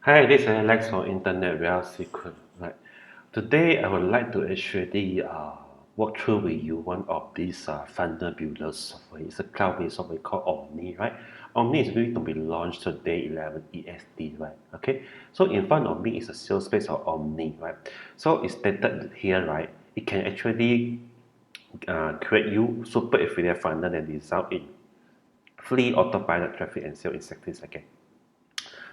Hi, this is Alex from Internet Real Secret. Right. Today, I would like to actually walk through with you one of these funnel builder software. It's a cloud-based software called OMNI, right? OMNI is going to be launched today, 11 EST, right? Okay. So in front of me is a sales page of OMNI, right? So it's stated here, right? It can actually create you super affiliate funnel and result in free autopilot traffic and sale in 60 seconds.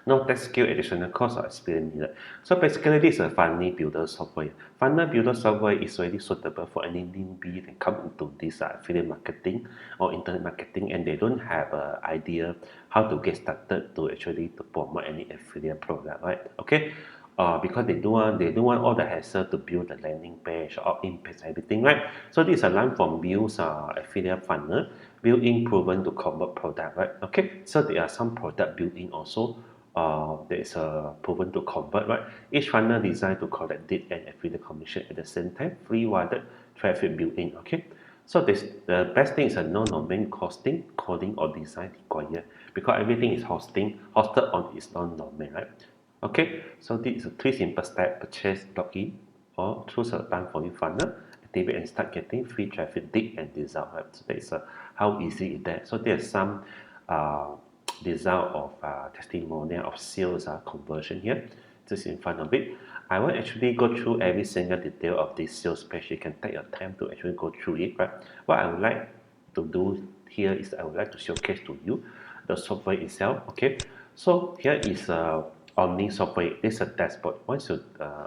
No tech skill, additional cost or experience needed. So basically, this is a funnel builder software. Funnel builder software is really suitable for any newbie that come into this affiliate marketing or internet marketing, and they don't have an idea how to get started to actually to promote any affiliate product, right? Okay. Because they don't want all the hassle to build the landing page, opt-in page, everything, right? So this is a line from Bill's affiliate funnel, built-in proven to convert product, right? Okay, so there are some product built-in also. That is proven to convert, right? Each funnel designed to collect lead and affiliate commission at the same time, free worded traffic built-in. Okay, so this the best thing is a no-domain hosting, coding or design required because everything is hosted on its own domain, right? Okay, so this is a three simple step: purchase, login, or choose a time for you funnel, activate and start getting free traffic, lead and result. Right? So that is how easy is that. So there's some uh, result of testimonial of sales conversion here, just in front of it. I will actually go through every single detail of this sales page. You can take your time to actually go through it, right? What I would like to do here is I would like to showcase to you the software itself. Okay, so here is Omni software. This is a dashboard. Once you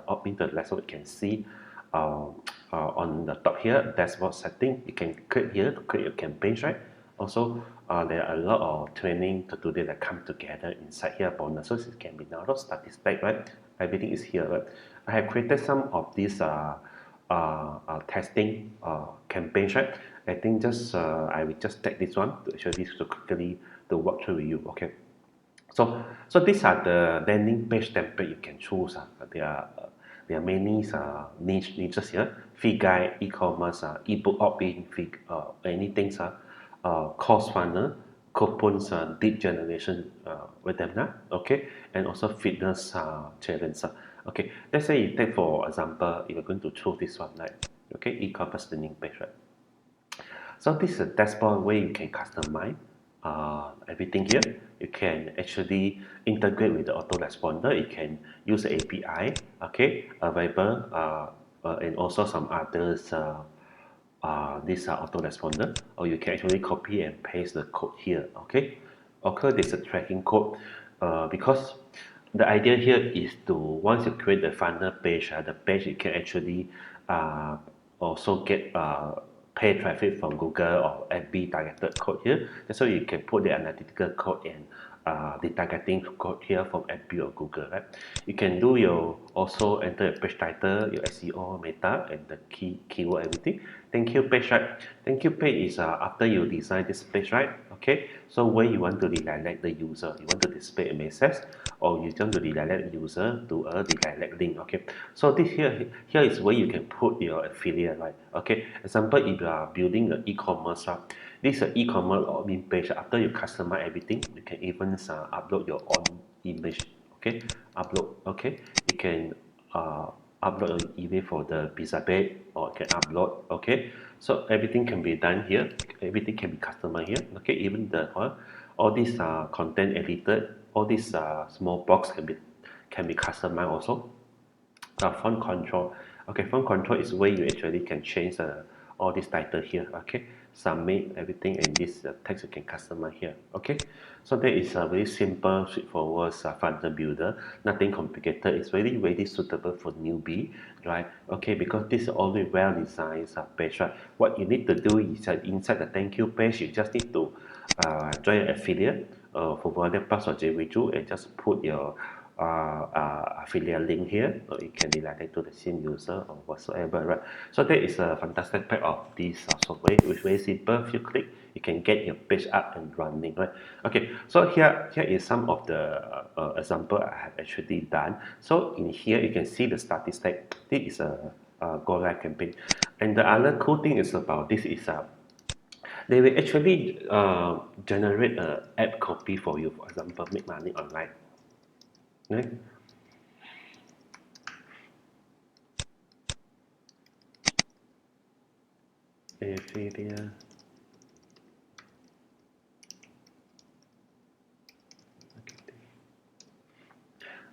open the dashboard, you can see uh, on the top here dashboard setting. You can click here to create your campaigns, right? Also, there are a lot of training to today that come together inside here. Bonuses it can be download statistics, right? Everything is here, right? I have created some of these testing campaigns, right? I think just I will just take this one to show this to quickly to walk through with you. Okay. So these are the landing page template you can choose. There are many niches here. Fee guide, e-commerce, ebook opt-in, anything, course funnel, coupons, lead generation webinar, okay, and also fitness challenge. Okay, let's say you take for example, you're going to choose this one, right? Okay, e-commerce landing page, right? So this is a dashboard where you can customize everything here. You can actually integrate with the autoresponder. You can use the API, okay, available, and also some others. These are autoresponder, or you can actually copy and paste the code here. Okay, okay, this is a tracking code because the idea here is to once you create the funnel page, the page you can actually uh, also get paid traffic from Google or FB targeted code here. That's why you can put the analytical code and the targeting code here from FB or Google, right? You can do your also enter your page title, your SEO, meta, and the keyword, everything. Thank you page, right? Thank you page is after you design this page, right? Okay, so where you want to redirect the user, you want to display a message, or you want to redirect the user to a redirect link. Okay, so this here is where you can put your affiliate, right? Okay, example, if you are building an e-commerce, this is an e-commerce login page. After you customize everything, you can even upload your own image. Okay, upload. Okay, you can upload an image for the pizza bed, or you can upload. Okay, so everything can be done here. Everything can be customized here. Okay, even the all these content edited, all these small box can be customized also. Font control. Okay, font control is where you actually can change all this title here. Okay, submit everything, and this text you can customize here. Okay, so that is a very simple, straightforward funnel builder. Nothing complicated. It's very suitable for newbie, right? Okay, because this is already well designed page. Right? What you need to do is inside the thank you page, you just need to join an affiliate for Volunteer Plus or JWeju and just put your affiliate link here, so it can be related to the same user or whatsoever, right? So that is a fantastic part of this software. It's very simple. If you click, you can get your page up and running, right? Okay, so here is some of the example I have actually done. So in here you can see the statistic. This is a go live campaign, and the other cool thing is about this is they will actually generate a app copy for you. For example, make money online. Right? affiliate.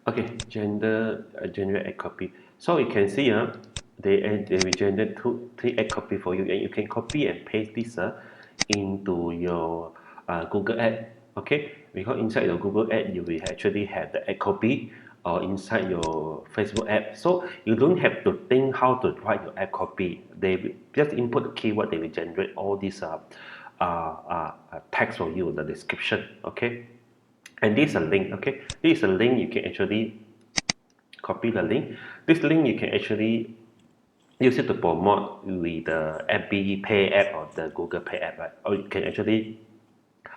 Okay, generate ad copy. So you can see they will generate three ad copy for you, and you can copy and paste this into your Google ad. Okay, because inside your Google ad you will actually have the ad copy or inside your Facebook app. So you don't have to think how to write your ad copy. They will just input the keyword. They will generate all these text for you, the description. Okay, and this is a link. Okay, this is a link you can actually copy the link. This link you can actually use it to promote with the FB Pay app or the Google Pay app, right? Or you can actually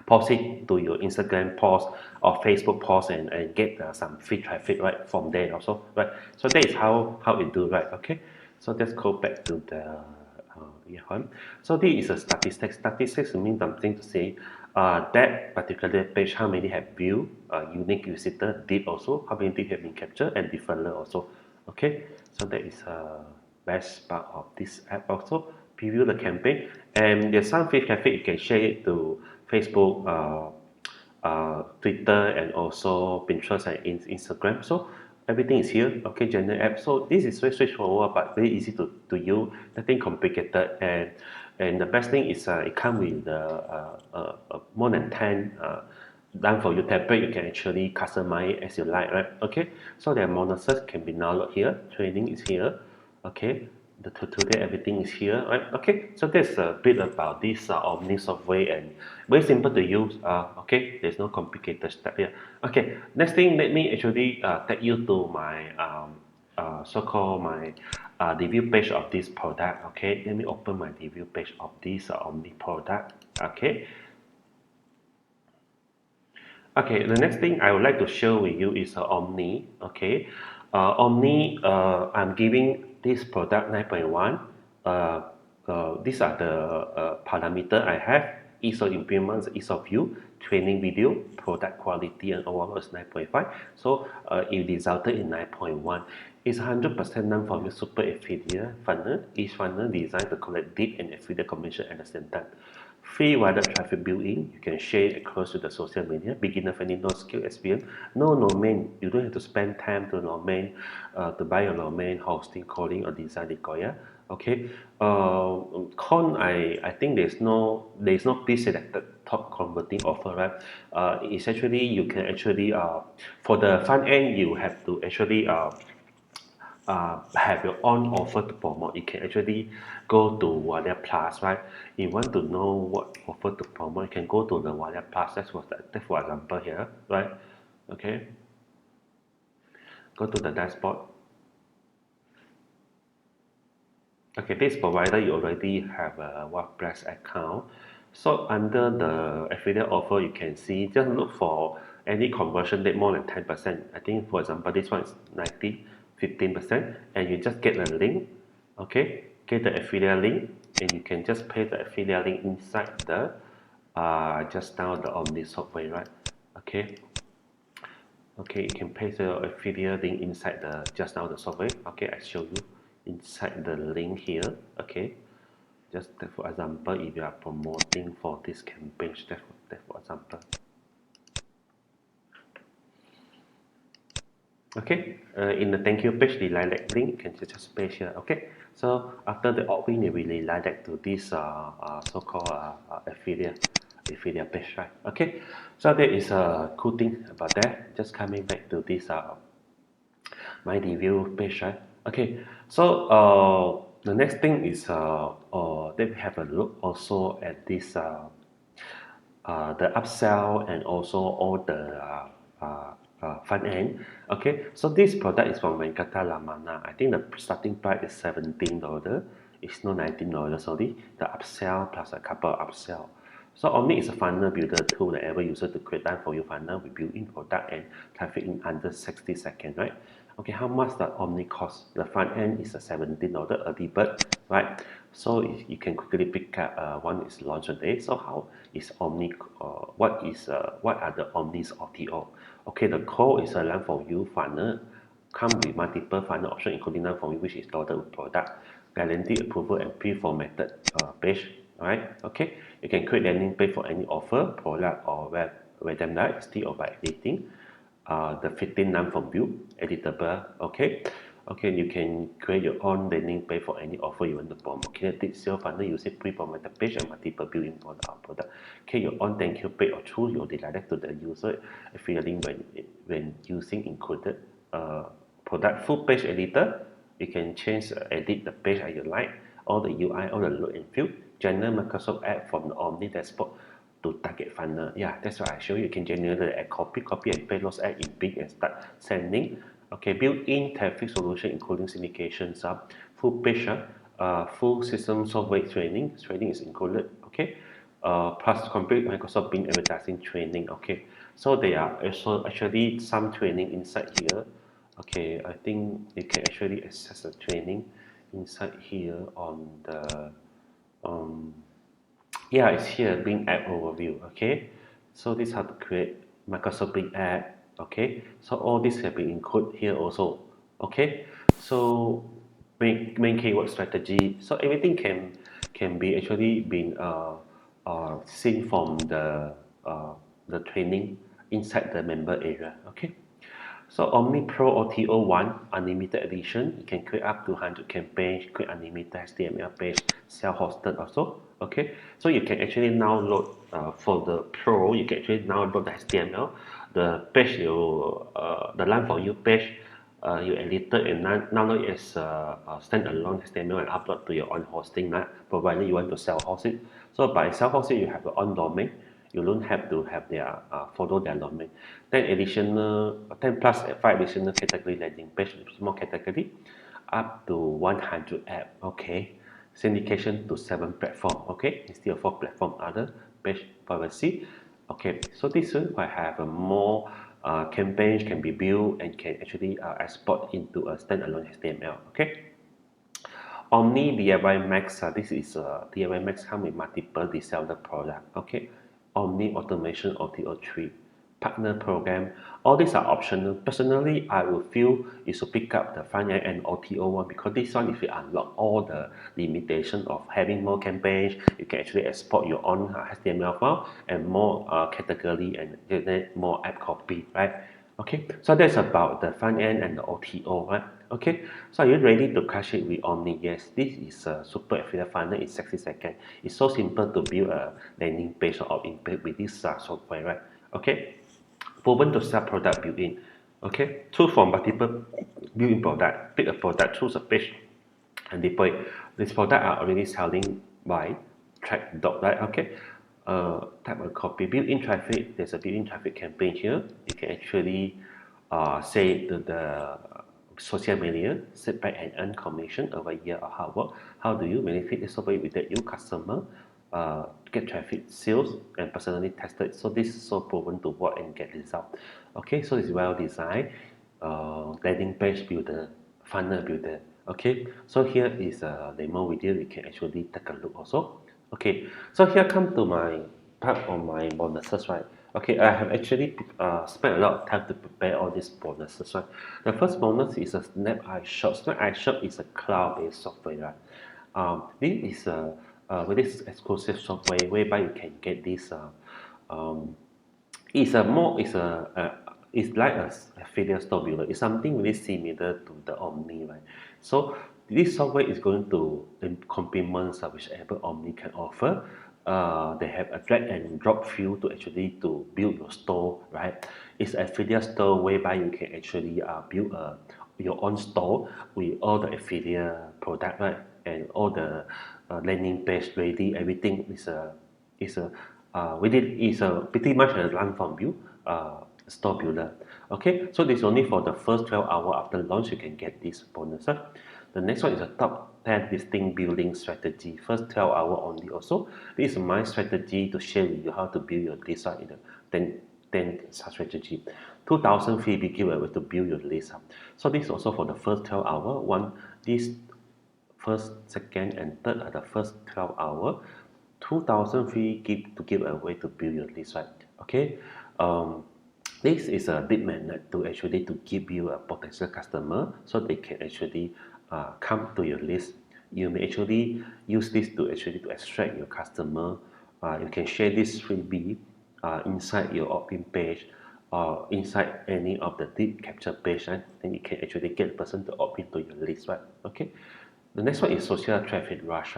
post it to your Instagram post or Facebook post and get some free traffic right from there also, right? So that is how it do, right? Okay, so let's go back to the one. So this is a statistics. Statistics means something to say that particular page, how many have view, unique visitor did also, how many did have been captured, and deferral also. Okay, so that is best part of this app also. Preview the campaign, and there's some free traffic you can share it to Facebook, Twitter, and also Pinterest and Instagram. So everything is here. Okay, general app. So this is very straightforward but very easy to use. Nothing complicated, and the best thing is it comes with more than 10 done for you template. You can actually customize as you like, right? Okay, so the modules can be downloaded here. Training is here. Okay, the tutorial, everything is here, right? Okay, so that's a bit about this Omni software, and very simple to use. Okay, there's no complicated step here. Okay, next thing, let me actually take you to my so-called my review page of this product. Okay, let me open my review page of this Omni product. Okay. Okay, the next thing I would like to share with you is Omni. Okay, Omni, I'm giving this product 9.1. These are the parameter I have: ease of improvements, ease of view, training video, product quality, and overall is 9.5. So it resulted in 9.1. It's 100% done from your super affiliate funnel. Each funnel designed to collect lead and affiliate commission at the same time. Free wider traffic built-in, you can share it across to the social media. Beginner friendly, no skill experience, no domain. You don't have to spend time to domain, to buy a domain, hosting, coding, or design require. Okay. Con, I think there's no pre-selected top converting offer, right? It's actually you can actually for the front end you have to actually have your own offer to promote. You can actually go to Warrior Plus, right? If you want to know what offer to promote, you can go to the Warrior Plus. That's for example here, right? Okay, go to the dashboard. Okay, this provider you already have a WordPress account. So under the affiliate offer, you can see just look for any conversion rate more than 10%. I think for example this one is 90, 15%, and you just get a link. Okay, get the affiliate link, and you can just paste the affiliate link inside the just now the Omni software, right? Okay, okay, you can paste your affiliate link inside the just now the software. Okay, I show you inside the link here. Okay, just that for example, if you are promoting for this campaign, that for example. Okay, in the thank you page, the lilac link, you can just paste here. Okay, so after the opt-in, it will lilac to this so-called affiliate page, right? Okay, so that is a cool thing about that. Just coming back to this my review page, right? Okay, so the next thing is let me have a look also at this the upsell and also all the front end. Okay, so this product is from Venkata Lamana. I think the starting price is $17. It's not $19 sorry. The upsell plus a couple of upsell. So Omni is a funnel builder tool that ever user to create done for you funnel with built-in product and traffic in under 60 seconds, right? Okay, how much the Omni cost? The front end is a $17 early bird, right? So you can quickly pick up one is launch a day. So how is Omni? What are the Omni's OTO? Okay, the core is a learn for you funnel, come with multiple funnel option including learn for you which is loaded with product. guarantee approval and pre-formatted page. Alright, okay. You can create landing page for any offer, product, or web directly or by editing. The 15 none from view, editable. Okay. Okay, you can create your own landing page for any offer you want to promote. Kinetic sales funnel using pre-formatted page and multiple built-in product. Okay, your own thank you page or through your redirect to the user feeling when using included product full page editor. You can change edit the page as you like, all the UI, all the look and feel. General Microsoft app from the Omni dashboard to target funnel. Yeah, that's what I show you. You can generate a copy and paste those ads in Bing and start sending. Okay, built-in traffic solution including syndications, full page, full system software training. Training is included. Okay, plus complete Microsoft Bing advertising training. Okay, so there are also actually some training inside here. Okay, I think you can actually access the training inside here on the yeah, it's here Bing app overview. Okay, so this is how to create Microsoft Bing app. Okay, so all this have been included here also. Okay, so main keyword strategy. So everything can be actually been seen from the training inside the member area. Okay. So Omni Pro OTO1 Unlimited Edition, you can create up to 100 campaigns, create unlimited HTML page, self-hosted also. Okay, so you can actually now load for the Pro, you can actually now load the HTML, the page the line for you page, you edited and now load it as a standalone HTML and upload to your own hosting, provided you want to self-host it. So by self-host it, you have your own domain. You don't have to have their follow their domain. 10 plus 5 additional category landing page, small category, up to 100 app. Okay, syndication to 7 platform. Okay, instead of 4 platform, other page privacy. Okay, so this one I have a more campaigns can be built and can actually export into a standalone HTML. Okay. Omni DIY Max, this is DIY Max come with multiple reseller product. Okay, Omni Automation OTO3 partner program. All these are optional. Personally, I will feel you should pick up the front end and OTO1 because this one, if you unlock all the limitation of having more campaigns, you can actually export your own HTML file and more category and generate more app copy, right? Okay, so that's about the front end and the OTO, right? Okay, so are you ready to crush it with Omni? Yes, this is a super affiliate funnel in 60 seconds. It's so simple to build a landing page or opt-in page with this software, right? Okay, proven to sell product built-in. Okay, choose from multiple built-in product. Pick a product, choose a page, and deploy. This product are already selling by track dot, right? Okay, type a copy built-in traffic. There's a built-in traffic campaign here. You can actually say to the social media, sit back and earn commission over a year of hard work. How do you benefit this software with your customer? Get traffic, sales, and personally tested. So this is so proven to work and get result. Okay, so it's well designed. Landing page builder, funnel builder. Okay, so here is a demo video. You can actually take a look also. Okay, so here come to my part on my bonuses, right? Okay, I have actually spent a lot of time to prepare all these bonuses, right? The first bonus is a Snap iShop. Snap iShop is a cloud-based software, right? This is a very exclusive software whereby you can get this. It's like a affiliate store builder. It's something really similar to the Omni, right? So this software is going to complement whichever Omni can offer. They have a drag and drop view to actually to build your store, right? It's an affiliate store whereby you can actually build your own store with all the affiliate product, right? And all the landing page ready. Everything is a pretty much a run from you store builder. Okay, so this is only for the first 12 hours after launch you can get this bonus. The next one is a top 10 listing building strategy. First 12 hours only also. This is my strategy to share with you how to build your list in the 10 strategy. 2,000 freebie giveaway to build your list. So this is also for the first 12 hours. This first, second, and third are the first 12 hours. 2,000 free to give away to build your list, right? Okay. This is a lead magnet to actually to give you a potential customer so they can actually come to your list You may actually use this to extract your customer. You can share this freebie inside your opt-in page or inside any of the lead capture page, right? Then you can actually get the person to opt into your list, right? Okay. The next one is social traffic rush.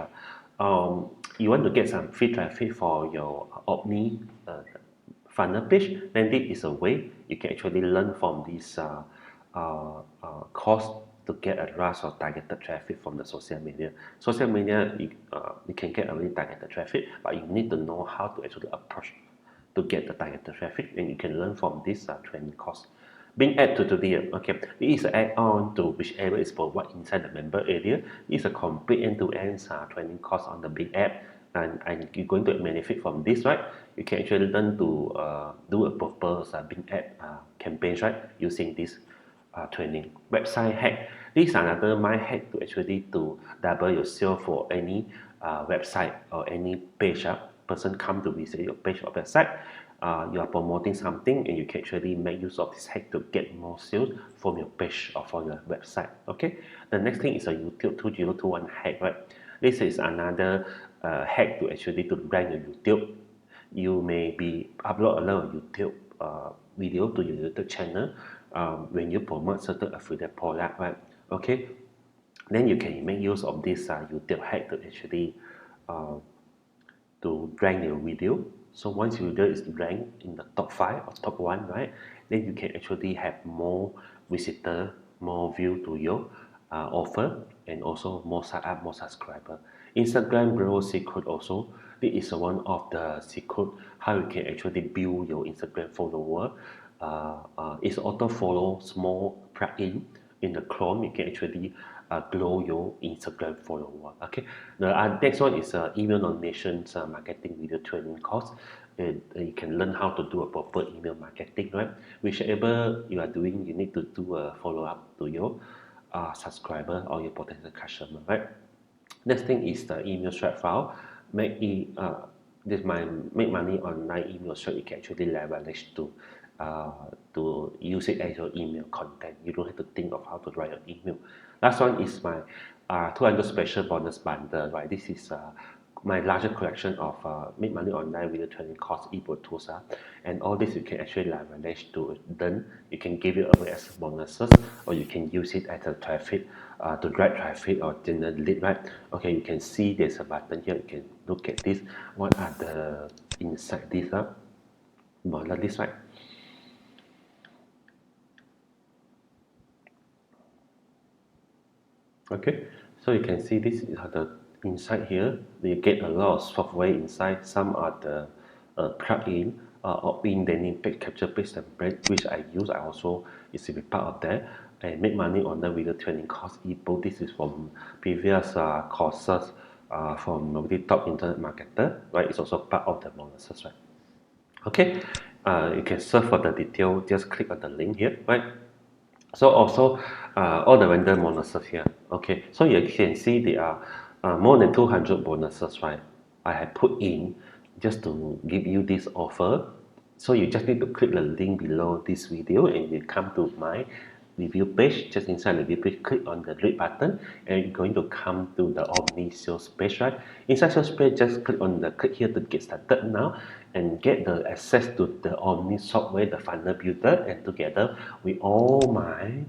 You want to get some free traffic for your OMNI funnel page, then this is a way you can actually learn from this course to get a rush of targeted traffic from the social media. Social media, you can get a really targeted traffic, but you need to know how to actually approach to get the targeted traffic, and you can learn from this training course. Being added to today, okay, it is an add-on to whichever is provided inside the member area. It's a complete end-to-end training course on the Bing app, and you're going to benefit from this, right? You can actually learn to do a proper Bing app campaigns, right, using this training. Website hack. This is another mind hack to actually to double your sale for any website or any page. Person come to visit your page or website. You are promoting something, and you can actually make use of this hack to get more sales from your page or from your website. Okay. The next thing is a YouTube 2021 hack, right? This is another hack to actually to rank your YouTube. You may be upload a lot of YouTube video to your YouTube channel when you promote certain affiliate product, right? Okay, then you can make use of this YouTube hack to actually uh, to rank your video. So once your video is ranked in the top 5 or top 1, right, then you can actually have more visitor, more view to your offer, and also more sign up, more subscriber. Instagram growth secret also. This is one of the secret how you can actually build your Instagram follower. It's auto follow small plugin in the Chrome. You can actually grow your Instagram follower. Okay. The next one is email nominations marketing video training course. And you can learn how to do a proper email marketing, right? Whichever you are doing, you need to do a follow up to your subscriber or your potential customer, right? Next thing is the email thread file. Make this my make money online email thread. You can actually leverage to use it as your email content. You don't have to think of how to write an email. Last one is my 200 special bonus bundle. Right, this is my larger collection of make money online video training course ebook tools, and all this you can actually leverage to then you can give it away as bonuses, or you can use it as a traffic to drive traffic or generate lead, right? Okay, you can see there's a button here. You can look at this. What are the inside this more like this, right? Okay, so you can see this is the inside here. You get a lot of software inside. Some are the plugin opt-in landing page capture page template, which I use. I also is to be part of that. And make money on the video training course ebook. This is from previous courses from the top internet marketer, right? It's also part of the bonuses, right? Okay, you can search for the detail. Just click on the link here, right? So also all the vendor bonuses here. Okay, so you can see there are more than 200 bonuses, right? I have put in just to give you this offer. So you just need to click the link below this video, and you come to my review page. Just inside the review page, click on the red button, and you're going to come to the OMNI sales page, right? Inside sales page, just click on the click here to get started now and get the access to the OMNI software, the funnel builder, and together with all my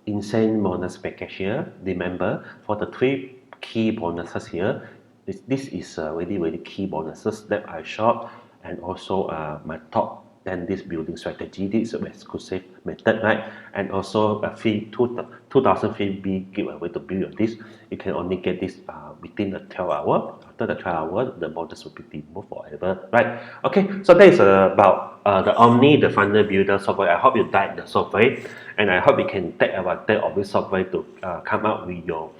insane bonus package here. Remember, for the 3 key bonuses here, this is really, really key bonuses that I shot, and also my top 10 this building strategy. This is an exclusive method, right? And also a free 2000 freebie giveaway to build your list. You can only get this within the 12 hour. After the 12 hours, the bonus will be removed forever, right? Okay, so that is about the OMNI, the funnel builder software. I hope you like the software, and I hope you can take advantage of this software to come up with your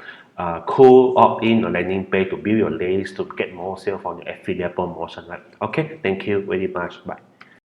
cool opt-in or landing page to build your list to get more sales from your affiliate promotion, right? Okay, thank you very much. Bye.